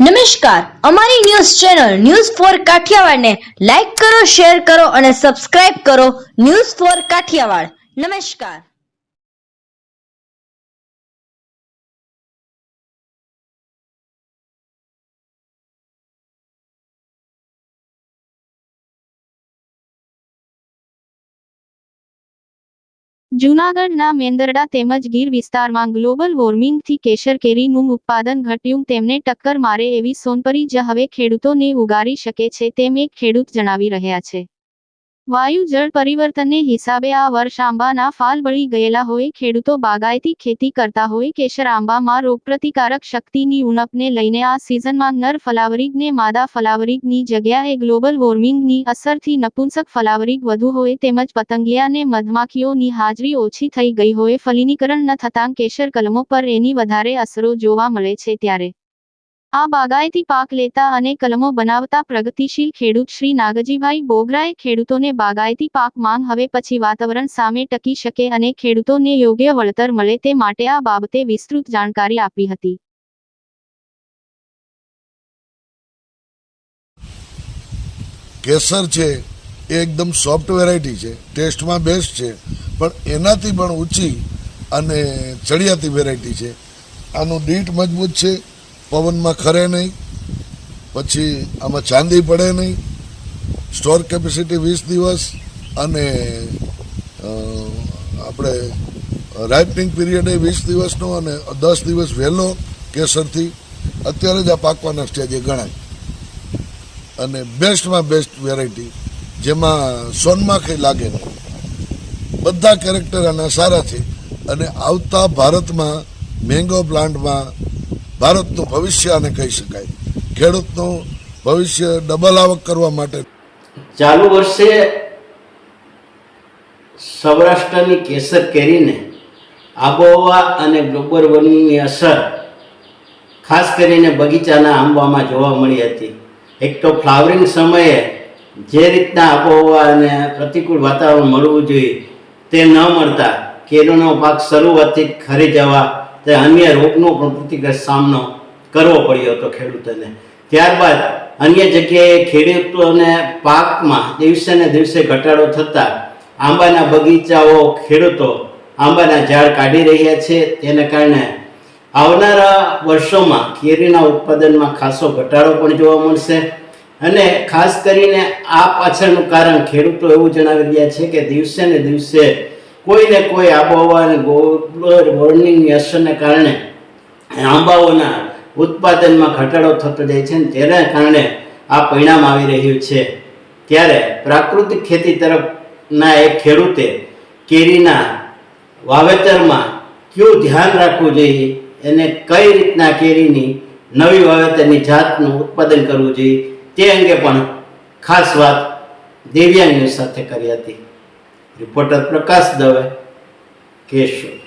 નમસ્કાર, અમારી news channel news for Kathiawad ને લાઈક કરો, શેર કરો અને સબસ્ક્રાઇબ કરો. News for Kathiawad. નમસ્કાર. જૂનાગઢના મેંદરડા તેમજ ગીર વિસ્તારમાં ગ્લોબલ વોર્મિંગથી કેસર કેરીનું ઉત્પાદન ઘટ્યું. તેમને ટક્કર મારે એવી સોનપરી જ હવે ખેડૂતોને ઉગારી શકે છે, તેમ એક ખેડૂત જણાવી રહ્યા છે. વાયુ જળ પરિવર્તનને હિસાબે આ વર્ષ આંબાના ફાલ બળી ગયેલા હોય. ખેડૂતો બાગાયતી ખેતી કરતા હોય. કેસર આંબામાં રોગપ્રતિકારક શક્તિની ઉણપને લઈને આ સિઝનમાં નર ફલાવરિંગને માદા ફલાવરિંગની જગ્યાએ ગ્લોબલ વોર્મિંગની અસરથી નપુંસક ફલાવરિંગ વધુ હોય તેમજ પતંગિયા અને મધમાખીઓની હાજરી ઓછી થઈ ગઈ હોય. ફલિનીકરણ ન થતાં કેસર કલમો પર એની વધારે અસરો જોવા મળે છે. ત્યારે આ બાગાયતી પાક લેતા અને કલમો બનાવતા પ્રગતિશીલ ખેડૂત શ્રી નાગજીભાઈ બોગરાએ ખેડૂતોને બાગાયતી પાક માંગ હવે પછી વાતાવરણ સામે ટકી શકે અને ખેડૂતોને યોગ્ય વળતર મળે તે માટે આ બાબતે વિસ્તૃત જાણકારી આપી હતી. કેસર છે એ એકદમ સોફ્ટ વેરાયટી છે, ટેસ્ટમાં બેસ્ટ છે, પણ એનાથી પણ ઊંચી અને ચડિયાતી વેરાયટી છે. આનું દીઠ મજબૂત છે, પવનમાં ખરે નહીં, પછી આમાં ચાંદી પડે નહીં, સ્ટોર કેપેસિટી 20 દિવસ અને આપણે રાઇપનિંગ પીરિયડ એ 20 દિવસનો અને 10 દિવસ વહેલો કેસરથી અત્યારે જ આ પાકવાના સ્ટેજે ગણાય. અને બેસ્ટમાં બેસ્ટ વેરાયટી જેમાં સોનમાખી લાગે નહીં. બધા કેરેક્ટર આના સારા છે અને આવતા ભારતમાં મેંગો પ્લાન્ટમાં ભારતનું ભવિષ્ય આને કહી શકાય. ખેડૂતનું ભવિષ્ય ડબલ આવક કરવા માટે ચાલુ વર્ષે સૌરાષ્ટ્રની કેસર કેરીને આબોહવા અને ગ્લોબલ વોર્મિંગની અસર ખાસ કરીને બગીચાના આંબામાં જોવા મળી હતી. એક તો ફ્લાવરિંગ સમયે જે રીતના આબોહવા અને પ્રતિકૂળ વાતાવરણ મળવું જોઈએ તે ન મળતા કેરીનો પાક શરૂઆતથી ખરી જવા તે અન્ય રોગનો પણ પ્રતિકાર સામનો કરવો પડ્યો હતો ખેડૂતોને. ત્યારબાદ અન્ય જગ્યાએ ખેડૂતોને પાકમાં દિવસે ને દિવસે ઘટાડો થતાં આંબાના બગીચાઓ ખેડૂતો આંબાના ઝાડ કાઢી રહ્યા છે. તેને કારણે આવનારા વર્ષોમાં કેરીના ઉત્પાદનમાં ખાસો ઘટાડો પણ જોવા મળશે. અને ખાસ કરીને આ પાછળનું કારણ ખેડૂતો એવું જણાવી રહ્યા છે કે દિવસે ને દિવસે કોઈને કોઈ આબોહવા અને ગ્લોબલ વોર્મિંગની અસરને કારણે આંબાઓના ઉત્પાદનમાં ઘટાડો થતો જાય છે. તેના કારણે આ પરિણામ આવી રહ્યું છે. ત્યારે પ્રાકૃતિક ખેતી તરફના એક ખેડૂતે કેરીના વાવેતરમાં કયું ધ્યાન રાખવું જોઈએ અને કઈ રીતના કેરીની નવી વાવેતરની જાતનું ઉત્પાદન કરવું જોઈએ તે અંગે પણ ખાસ વાત દિવ્યાંગ ન્યૂઝ સાથે કરી હતી. રિપોર્ટર પ્રકાશ દવે, કેશોદ.